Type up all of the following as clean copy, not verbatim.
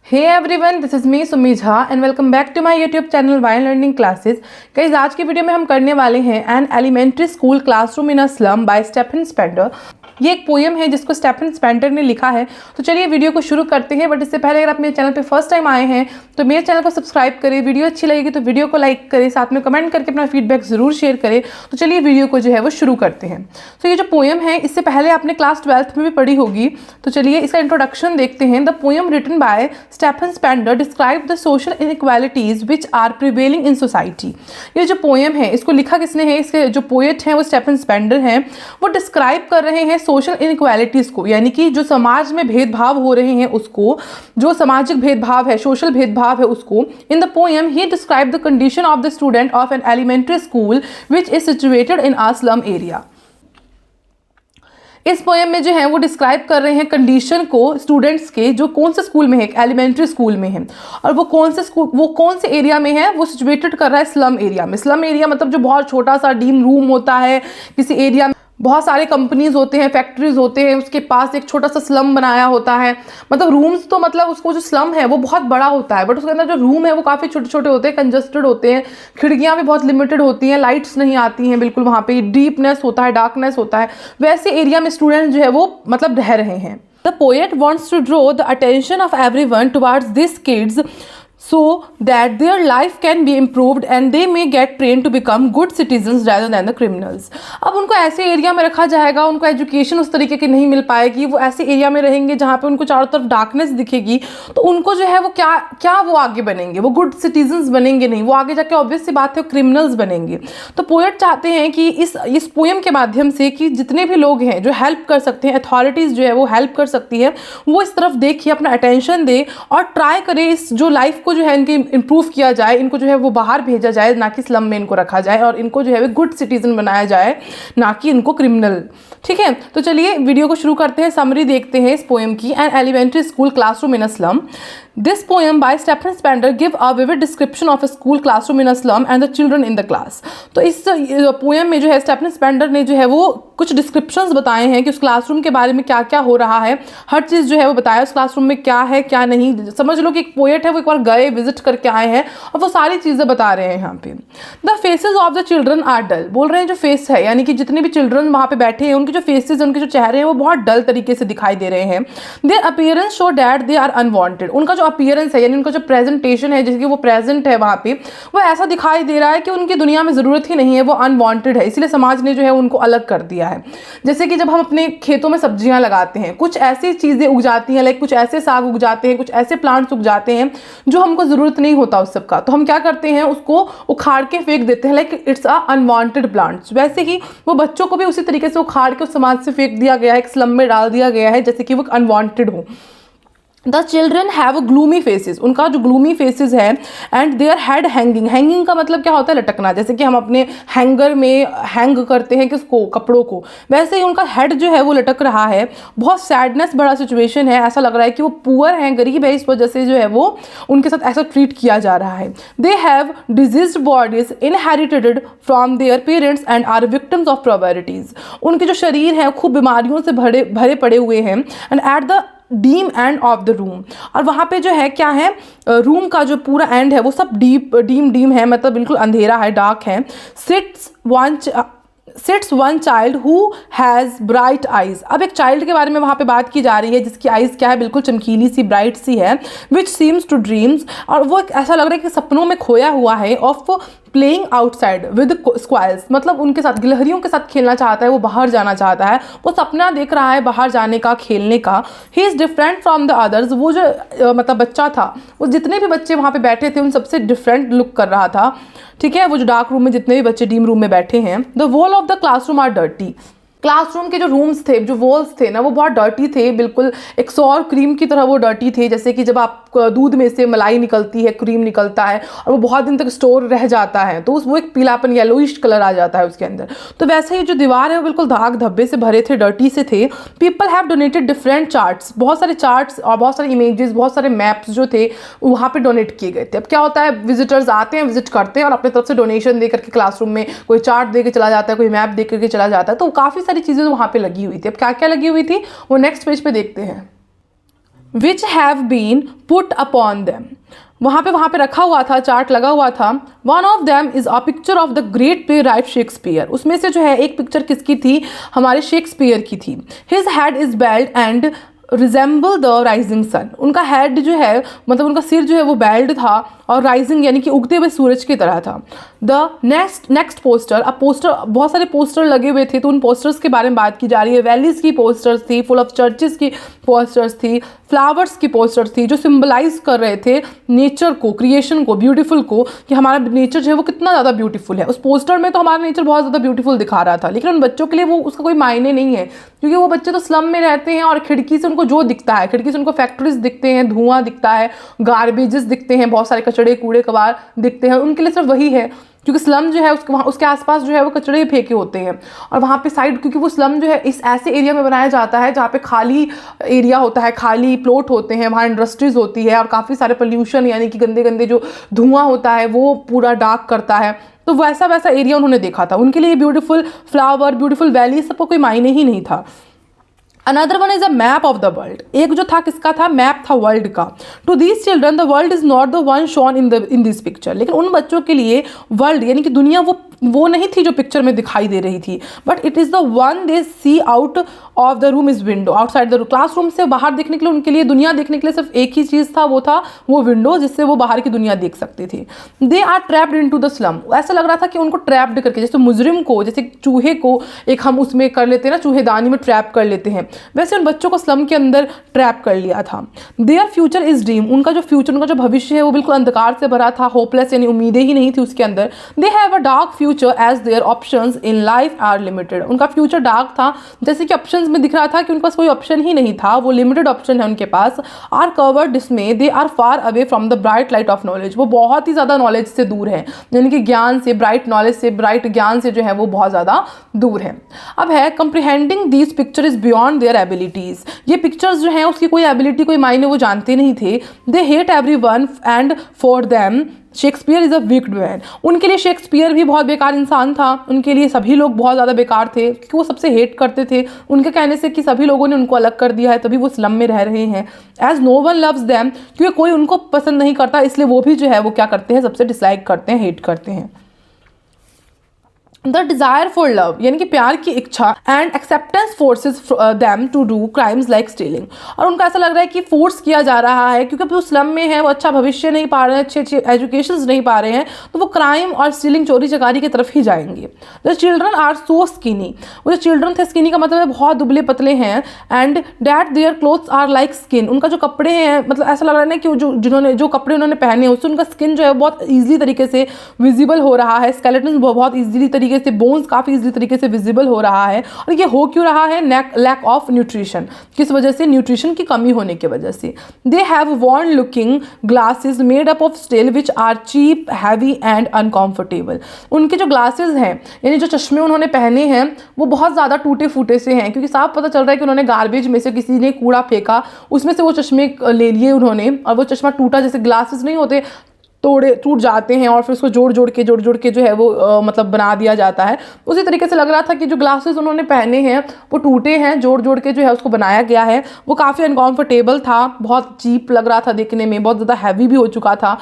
Hey everyone, this is me Sumi Jha and welcome back to my YouTube channel Y learning classes. Guys, आज की video में हम करने वाले हैं an elementary school classroom in a slum by Stephen Spender. ये एक पोएम है जिसको स्टेफन स्पेंडर ने लिखा है। तो चलिए वीडियो को शुरू करते हैं। बट इससे पहले अगर आप मेरे चैनल पे फर्स्ट टाइम आए हैं तो मेरे चैनल को सब्सक्राइब करें, वीडियो अच्छी लगेगी तो वीडियो को लाइक करें, साथ में कमेंट करके अपना फीडबैक ज़रूर शेयर करें। तो चलिए वीडियो को जो है वो शुरू करते हैं। तो ये जो पोएम है इससे पहले आपने क्लास 12th में भी पढ़ी होगी। तो चलिए इसका इंट्रोडक्शन देखते हैं। The poem written by Stephen Spender describe the social inequalities which are prevailing in society. ये जो पोएम है इसको लिखा किसने है? इसके जो पोएट हैं वो स्टेफन स्पेंडर हैं। वो डिस्क्राइब कर रहे हैं सोशल इनइक्वालिटीज को, यानी कि जो समाज में भेदभाव हो रहे हैं उसको, जो सामाजिक भेदभाव है, सोशल भेदभाव है उसको। In the poem he describe the condition of the student of an elementary school which is situated in a slum area. इस पोएम में जो है वो डिस्क्राइब कर रहे हैं कंडीशन को स्टूडेंट्स के, जो कौन से स्कूल में है, एलिमेंट्री स्कूल में है। और वो कौन से एरिया में है? वो सिचुएटेड कर रहा है स्लम एरिया में। स्लम एरिया मतलब जो बहुत छोटा सा डीम रूम होता है किसी एरिया में, बहुत सारे कंपनीज होते हैं, फैक्ट्रीज होते हैं, उसके पास एक छोटा सा स्लम बनाया होता है। मतलब रूम्स तो मतलब उसको जो स्लम है वो बहुत बड़ा होता है, बट उसके अंदर जो रूम है वो काफ़ी छोटे छोटे होते हैं, कंजस्टेड होते हैं, खिड़कियाँ भी बहुत लिमिटेड होती हैं, लाइट्स नहीं आती हैं बिल्कुल, वहाँ पे डीपनेस होता है, डार्कनेस होता है। वैसे एरिया में स्टूडेंट जो है वो मतलब रह रहे हैं। The poet wants to draw the attention of everyone towards this kids so that their life can be improved and they may get trained to become good citizens rather than the criminals। अब उनको ऐसे area में रखा जाएगा, उनको education उस तरीके की नहीं मिल पाएगी, वो ऐसे एरिया में रहेंगे जहाँ पे उनको चारों तरफ डार्कनेस दिखेगी। तो उनको जो है वो क्या वो आगे बनेंगे? वो गुड सिटीजन्स बनेंगे नहीं, वो आगे जाके ऑब्वियस सी बात है वो क्रिमिनल्स बनेंगे। तो पोएट चाहते हैं कि इस पोएम के माध्यम से कि जितने भी लोग हैं जो हेल्प कर सकते हैं, अथॉरिटीज़ जो है वो हेल्प कर सकती है, वो इस तरफ देखिए, अपना अटेंशन दे और ट्राई करे इस जो लाइफ को जो है इनकी इंप्रूव किया जाए, इनको जो है वो बाहर भेजा जाए, ना कि स्लम में इनको रखा जाए, और इनको जो है वो गुड सिटीजन बनाया जाए, ना कि इनको क्रिमिनल। ठीक है, तो चलिए वीडियो को शुरू करते हैं। समरी देखते हैं इस पोएम की। An elementary school classroom in a slum. This poem by Stephen Spender give a vivid description of a school classroom in a slum and the children in the class। तो इस poem में जो है Stephen Spender ने जो है वो कुछ डिस्क्रिप्शंस बताए हैं कि उस क्लासरूम के बारे में क्या क्या हो रहा है, हर चीज़ जो है वो बताया उस क्लासरूम में क्या है क्या नहीं। समझ लो कि एक पोएट है, वो एक बार गए, विजिट करके आए हैं और वो सारी चीज़ें बता रहे हैं यहाँ पे। The faces of the children are dull. बोल रहे हैं जो फेस है, यानी कि जितने भी चिल्ड्रन वहाँ पे बैठे हैं उनके जो फेसेज, उनके जो चेहरे हैं वो बहुत डल तरीके से दिखाई दे रहे हैं। Their appearance show that they are unwanted. उनका जो अपीयरेंस है, यानी उनका जो प्रेजेंटेशन है, जैसे कि वो प्रेजेंट है वहाँ पे, वो ऐसा दिखाई दे रहा है कि उनकी दुनिया में ज़रूरत ही नहीं है, वो अनवांटेड है। इसलिए समाज ने जो है उनको अलग कर दिया है। जैसे कि जब हम अपने खेतों में सब्जियां लगाते हैं, कुछ ऐसी चीज़ें उग जाती हैं, लाइक कुछ ऐसे साग उग जाते हैं, कुछ ऐसे प्लांट्स उग जाते हैं जो हमको ज़रूरत नहीं होता उस सब का, तो हम क्या करते हैं, उसको उखाड़ के फेंक देते हैं, like it's a unwanted plants. वैसे ही वो बच्चों को भी उसी तरीके से उखाड़ के उस समाज से फेंक दिया गया है, एक स्लम में डाल दिया गया है, जैसे कि वो अनवांटेड हो। The children have gloomy faces. उनका जो ग्लूमी फेसेस है, and their head hanging. Hanging का मतलब क्या होता है? लटकना। जैसे कि हम अपने हैंगर में हैंग करते हैं किसको? कपड़ों को। वैसे ही उनका हेड जो है वो लटक रहा है। बहुत सैडनेस बड़ा सिचुएशन है, ऐसा लग रहा है कि वो पुअर हैं, गरीब है, इस वजह से जो है वो उनके साथ ऐसा ट्रीट किया जा रहा है। They have diseased bodies inherited from their parents and are victims of properties. उनके जो शरीर है खूब बीमारियों से भरे पड़े हुए हैं। And at the dim end of the room. और वहाँ पे जो है क्या है, रूम का जो पूरा एंड है वो सब डीम है, मतलब बिल्कुल अंधेरा है, डार्क है। Sits one child who has bright eyes. अब एक चाइल्ड के बारे में वहाँ पे बात की जा रही है जिसकी आइज़ क्या है, बिल्कुल चमकीली सी, ब्राइट सी है। Which seems to dreams. और वो ऐसा लग रहा है कि सपनों में खोया हुआ है। Of playing outside with squares. मतलब उनके साथ, गिलहरियों के साथ खेलना चाहता है, वो बाहर जाना चाहता है, वो सपना देख रहा है बाहर जाने का, खेलने का। He is different from the others. वो जो मतलब बच्चा था, वो जितने भी बच्चे वहाँ पे बैठे थे उन सबसे डिफरेंट लुक कर रहा था। ठीक है, वो जो डार्क रूम में जितने भी बच्चे डीम रूम में बैठे हैं। The wall of the classroom are dirty. Classroom के जो रूम्स थे, जो वॉल्स थे ना, वो बहुत डर्टी थे, बिल्कुल एक सौर क्रीम की तरह वो डर्टी थे। जैसे कि जब आप दूध में से मलाई निकलती है, क्रीम निकलता है और वो बहुत दिन तक स्टोर रह जाता है, तो वो एक पीलापन, येलोइश कलर आ जाता है उसके अंदर। तो वैसे ही जो दीवार है वो बिल्कुल दाग धब्बे से भरे थे, डर्टी से थे। People have donated different charts. बहुत सारे चार्ट्स और बहुत सारे इमेजेस, बहुत सारे मैप्स जो थे वहाँ पे डोनेट किए गए थे। अब क्या होता है, विजिटर्स आते हैं, विजिट करते हैं और अपनी तरफ से डोनेशन दे करके क्लासरूम में कोई चार्ट दे के चला जाता है, कोई मैप दे करके चला जाता है। तो काफ़ी सारी चीज़ें वहाँ पे लगी हुई थी। अब क्या क्या लगी हुई थी वो नेक्स्ट पेज पे देखते हैं। Which have been put upon them, वहाँ पे रखा हुआ था, चार्ट लगा हुआ था। One of them is a picture of the great playwright Shakespeare, उसमें से जो है एक पिक्चर किसकी थी, हमारे शेक्सपियर की थी। His head is bald and resemble the rising sun, उनका हेड जो है मतलब उनका सिर जो है वो बेल्ड था और राइजिंग यानी कि उगते हुए सूरज की तरह था। द नेक्स्ट पोस्टर, अब पोस्टर बहुत सारे पोस्टर लगे हुए थे, तो उन पोस्टर्स के बारे में बात की जा रही है। वैलीज की पोस्टर्स थी, फुल ऑफ चर्चेस की पोस्टर्स थी, फ्लावर्स की पोस्टर्स थी, जो सिंबलाइज कर रहे थे नेचर को, क्रिएशन को, ब्यूटीफुल को, कि हमारा नेचर जो है वो कितना ज़्यादा ब्यूटीफुल है। उस पोस्टर में तो हमारा नेचर बहुत ज़्यादा ब्यूटीफुल दिखा रहा था, लेकिन उन बच्चों के लिए वो उसका कोई मायने नहीं है, क्योंकि वो बच्चे तो स्लम में रहते हैं और खिड़की से उनको जो दिखता है, खिड़की से उनको फैक्ट्रीज दिखते हैं, धुआं दिखता है, गार्बेजेस दिखते हैं, बहुत सारे कचड़े कूड़े कबार दिखते हैं, उनके लिए सिर्फ वही है, क्योंकि स्लम जो है उसके आसपास जो है वो कचड़े फेंके होते हैं। और वहाँ पे साइड, क्योंकि वो स्लम जो है इस ऐसे एरिया में बनाया जाता है जहाँ पे खाली एरिया होता है, खाली प्लॉट होते हैं, वहाँ इंडस्ट्रीज होती है और काफ़ी सारे पोल्यूशन यानी कि गंदे गंदे जो धुआं होता है वो पूरा डार्क करता है। तो वैसा एरिया उन्होंने देखा था, उनके लिए ब्यूटीफुल फ्लावर, ब्यूटीफुल वैली, सबको कोई मायने ही नहीं था। Another one is a map of the world, एक जो था किसका था, मैप था वर्ल्ड का। To these children the world is not the one shown in this picture, लेकिन उन बच्चों के लिए वर्ल्ड यानी कि दुनिया वो नहीं थी जो पिक्चर में दिखाई दे रही थी, but it is the one they see out of the room is window, outside the room, classroom से बाहर देखने के लिए, उनके लिए दुनिया देखने के लिए सिर्फ एक ही चीज़ था, वो विंडो, जिससे वो बाहर की दुनिया देख सकते थे। They are trapped into the slum, ऐसा लग रहा था कि उनको ट्रैप्ड करके, जैसे मुजरिम को, जैसे चूहे को एक हम उसमें कर लेते हैं ना, चूहेदानी में ट्रैप कर लेते हैं, वैसे उन बच्चों को स्लम के अंदर ट्रैप कर लिया था। देयर फ्यूचर इज ड्रीम, उनका जो फ्यूचर, उनका जो भविष्य है वो बिल्कुल अंधकार से भरा था, होपलेस यानी उम्मीदें ही नहीं थी उसके अंदर। They have a dark future as their options in life are limited, उनका फ्यूचर डार्क था, जैसे कि ऑप्शंस में दिख रहा था कि उनके पास कोई ऑप्शन ही नहीं था, वो लिमिटेड ऑप्शन है उनके पास। Are covered dismay, they are far away from the bright light of knowledge, वो बहुत ही ज़्यादा नॉलेज से दूर है, यानी कि ज्ञान से, ब्राइट नॉलेज से, ब्राइट ज्ञान से जो है वो बहुत ज़्यादा दूर है। अब है comprehending these picture is beyond their abilities, ये पिक्चर्स जो हैं उसकी कोई एबिलिटी, कोई मायने वो जानते नहीं थे। They hate every one and for them Shakespeare is a wicked man, उनके लिए शेक्सपियर भी बहुत बेकार इंसान था, उनके लिए सभी लोग बहुत ज़्यादा बेकार थे, क्योंकि वो सबसे हेट करते थे, उनके कहने से कि सभी लोगों ने उनको अलग कर दिया है, तभी वो स्लम में रह रहे हैं। As no one loves them, क्योंकि कोई उनको पसंद नहीं करता, इसलिए वो भी जो है वो क्या करते हैं, सबसे डिसलाइक करते हैं, हेट करते हैं। द डिज़ायर फॉर लव, यानी कि प्यार की इच्छा, and acceptance forces them to do crimes like stealing, और उनको ऐसा लग रहा है कि फोर्स किया जा रहा है, क्योंकि वो स्लम में है, वो अच्छा भविष्य नहीं पा रहे हैं, अच्छे एजुकेशन नहीं पा रहे हैं, तो वो क्राइम और स्टीलिंग, चोरी चकारी की तरफ ही जाएंगे। The children are so skinny, वो जो चिल्ड्रन थे, स्किनी का मतलब है बहुत दुबले पतले हैं, and that their clothes are like skin, उनका जो कपड़े हैं मतलब ऐसा लग रहा है ना कि जो कपड़े उन्होंने पहने उससे उनका स्किन जो है बहुत ईजिली तरीके से विजिबल हो रहा है, स्केलेटन बहुत ईजिली तरीके से, बोन्स काफ़ी इजीली तरीके से विजिबल हो रहा है। और ये हो क्यों रहा है, लैक ऑफ न्यूट्रिशन, किस वजह से, न्यूट्रिशन की कमी होने की वजह से। They have worn looking glasses made up of steel which are cheap, heavy and uncomfortable, उनके जो ग्लासेस हैं यानी जो चश्मे उन्होंने पहने हैं वो बहुत ज़्यादा टूटे फूटे से हैं, क्योंकि साफ पता चल रहा है कि उन्होंने गार्बेज में से किसी ने कूड़ा फेंका, उसमें से वो चश्मे ले लिए उन्होंने, और वो चश्मा टूटा, जैसे ग्लासेस नहीं होते टूट जाते हैं और फिर उसको जोड़ जोड़ के जो है वो मतलब बना दिया जाता है, उसी तरीके से लग रहा था कि जो ग्लासेस उन्होंने पहने हैं वो टूटे हैं, जोड़ जोड़ के जो है उसको बनाया गया है। वो काफ़ी अनकंफर्टेबल था, बहुत चीप लग रहा था देखने में, बहुत ज़्यादा हैवी भी हो चुका था।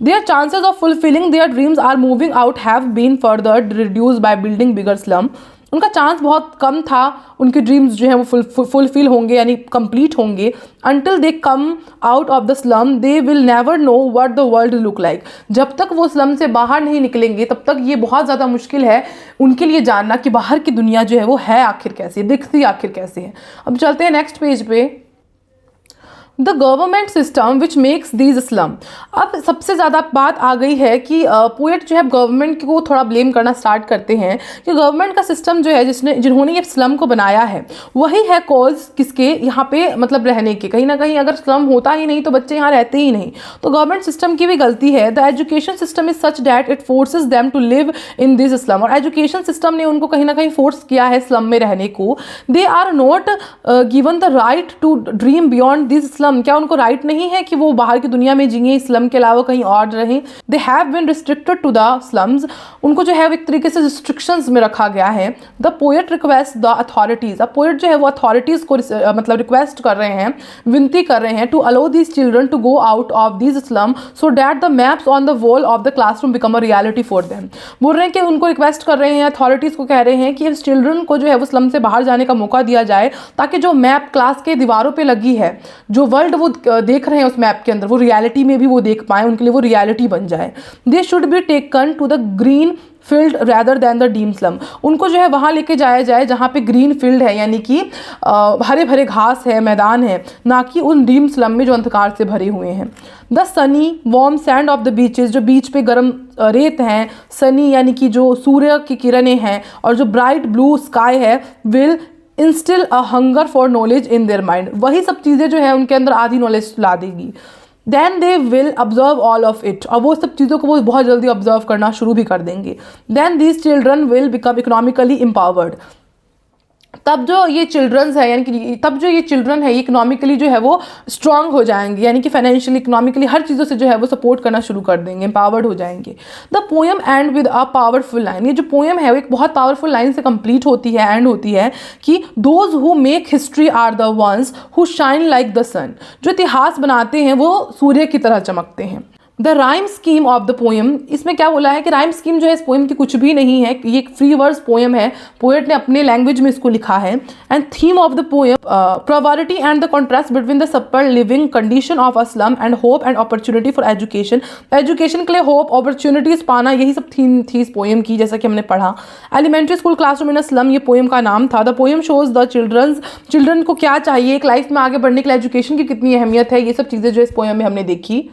Their chances of fulfilling their dreams are moving out have been further reduced by building bigger slum. उनका चांस बहुत कम था, उनके ड्रीम्स जो हैं वो फुलफिल होंगे यानी कंप्लीट होंगे। Until they come out of the slum they will never know what the world look like, जब तक वो स्लम से बाहर नहीं निकलेंगे तब तक ये बहुत ज़्यादा मुश्किल है उनके लिए जानना कि बाहर की दुनिया जो है वो है आखिर कैसे, दिखती आखिर कैसे है। अब चलते हैं नेक्स्ट पेज पे। The government system which makes these slum, अब सबसे ज़्यादा बात आ गई है कि पोएट जो है गवर्नमेंट को थोड़ा ब्लेम करना स्टार्ट करते हैं कि गवर्नमेंट का सिस्टम जो है जिन्होंने ये स्लम को बनाया है वही है कॉज किसके यहाँ पे मतलब रहने के, कहीं ना कहीं अगर स्लम होता ही नहीं तो बच्चे यहाँ रहते ही नहीं, तो गवर्नमेंट सिस्टम की भी गलती है। The education system is such that it forces them to live in this slum, और एजुकेशन सिस्टम ने उनको कहीं ना कहीं फोर्स किया है स्लम में रहने को। They are not given the right to dream beyond this slum, slum, क्या उनको राइट नहीं है कि वो बाहर की दुनिया में जिए, स्लम के अलावा कहीं और रहें? They have been restricted to the slums, उनको जो है एक तरीके से रिस्ट्रिक्शंस में रखा गया है। The poet request the authorities, अब पोएट जो है वो अथॉरिटीज़ को मतलब रिक्वेस्ट कर रहे हैं, विनती कर रहे हैं to allow these children to go out of these slum so that the maps on the wall of the classroom become a reality for them. बोल रहे हैं कि उनको रिक्वेस्ट कर रहे हैं, अथॉरिटीज़ को कह रहे हैं कि इस चिल्ड्रन को जो है वो स्लम से बाहर जाने का मौका दिया जाए, ताकि जो मैप क्लास के दीवारों पे लगी है, जो वर्ल्ड वो देख रहे हैं उस मैप के अंदर, वो रियलिटी में भी वो देख पाएँ, उनके लिए वो रियलिटी बन जाए। They should be taken to the green field rather than the dim slum, उनको जो है वहाँ लेके जाया जाए जहाँ पे ग्रीन फील्ड है, यानी कि हरे भरे घास है, मैदान है, ना कि उन डीम स्लम में जो अंधकार से भरे हुए हैं। The Sunny warm sand of the beaches, जो बीच पे गर्म रेत हैं, सनी यानी कि जो सूर्य की किरणें हैं, और जो ब्राइट ब्लू स्काई है, will instil a hunger for knowledge in their mind, वही सब चीज़ें जो है उनके अंदर आधी नॉलेज ला देगी। Then they will observe all of it, और वो सब चीज़ों को वो बहुत जल्दी ऑब्जर्व करना शुरू भी कर देंगे। Then these children will become economically empowered, तब जो ये चिल्ड्रंस है, यानी कि तब जो ये चिल्ड्रन है, ये इकोनॉमिकली जो है वो स्ट्रांग हो जाएंगे, यानी कि फाइनेंशियली, इकोनॉमिकली, हर चीज़ों से जो है वो सपोर्ट करना शुरू कर देंगे, एम्पावर्ड हो जाएंगे। The poem and with a powerful line, ये जो पोएम है वो एक बहुत पावरफुल लाइन से कंप्लीट होती है, एंड होती है कि those who make history are the ones who shine like the sun, जो इतिहास बनाते हैं वो सूर्य की तरह चमकते हैं। The rhyme scheme of the poem, इसमें क्या बोला है कि राइम स्कीम जो है इस पोएम की कुछ भी नहीं है, ये एक फ्री वर्स पोएम है, पोएट ने अपने लैंग्वेज में इसको लिखा है। And theme of the poem poverty and the contrast between the super living condition of a slum and hope and opportunity for education, education के लिए होप, अपॉर्चुनिटीज पाना, यही सब थीम थी इस पोएम की, जैसा कि हमने पढ़ा। Elementary school classroom in a slum, ये पोएम का नाम था। The poem shows the children को क्या चाहिए एक लाइफ में आगे बढ़ने के लिए, एजुकेशन की कितनी अहमियत है, ये सब चीज़ें जो इस पोएम में हमने देखी।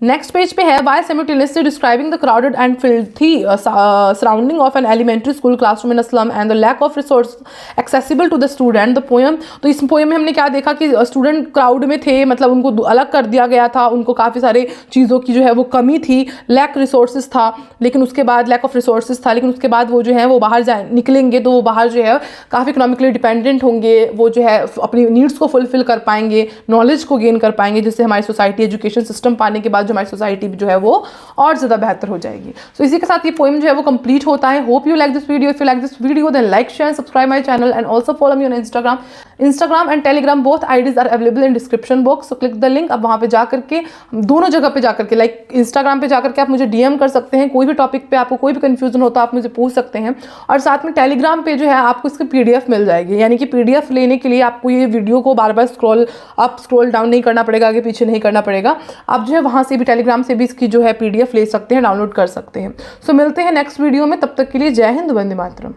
नेक्स्ट पेज पे है by simultaneously describing the crowded and filthy surrounding of an elementary school classroom in a slum and the lack of resource accessible to the student. The poem, तो इस पोएम में हमने क्या देखा कि स्टूडेंट क्राउड में थे, मतलब उनको अलग कर दिया गया था, उनको काफ़ी सारे चीज़ों की जो है वो कमी थी, लैक रिसोर्सेज था, लेकिन उसके बाद लैक ऑफ रिसोर्सेज था, लेकिन उसके बाद वो जो है वो बाहर निकलेंगे तो वो बाहर जो है काफ़ी इकोनॉमिकली डिपेंडेंट होंगे, वो जो है अपनी नीड्स को फुलफिल कर पाएंगे, नॉलेज को गेन कर पाएंगे, जिससे हमारी सोसाइटी एजुकेशन सिस्टम पाने के बाद हमारी सोसाइटी जो है वो और ज़्यादा बेहतर हो जाएगी। सो इसी के साथ ये पोएम जो है वो कंप्लीट होता है। Hope you like this video. If you like this video then like, share, subscribe my channel and also follow me on Instagram and Telegram, both IDs are available in description box. So click the link, अब वहाँ पे जा करके, दोनों जगह पे जा करके, लाइक इंस्टाग्राम पे जा करके आप मुझे डीएम कर सकते हैं, कोई भी टॉपिक पे आपको कोई भी कंफ्यूजन होता है आप मुझे पूछ सकते हैं। और साथ में टेलीग्राम पे जो है आपको इसकी पीडीएफ मिल जाएगी, यानी कि पीडीएफ लेने के लिए आपको ये वीडियो को बार बार स्क्रॉल अप स्क्रॉल डाउन नहीं करना पड़ेगा, आगे पीछे नहीं करना पड़ेगा, आप जो है वहाँ से भी टेलीग्राम से भी इसकी जो है पीडीएफ ले सकते हैं, डाउनलोड कर सकते हैं। सो मिलते हैं नेक्स्ट वीडियो में, तब तक के लिए जय हिंद, वंदे मातरम।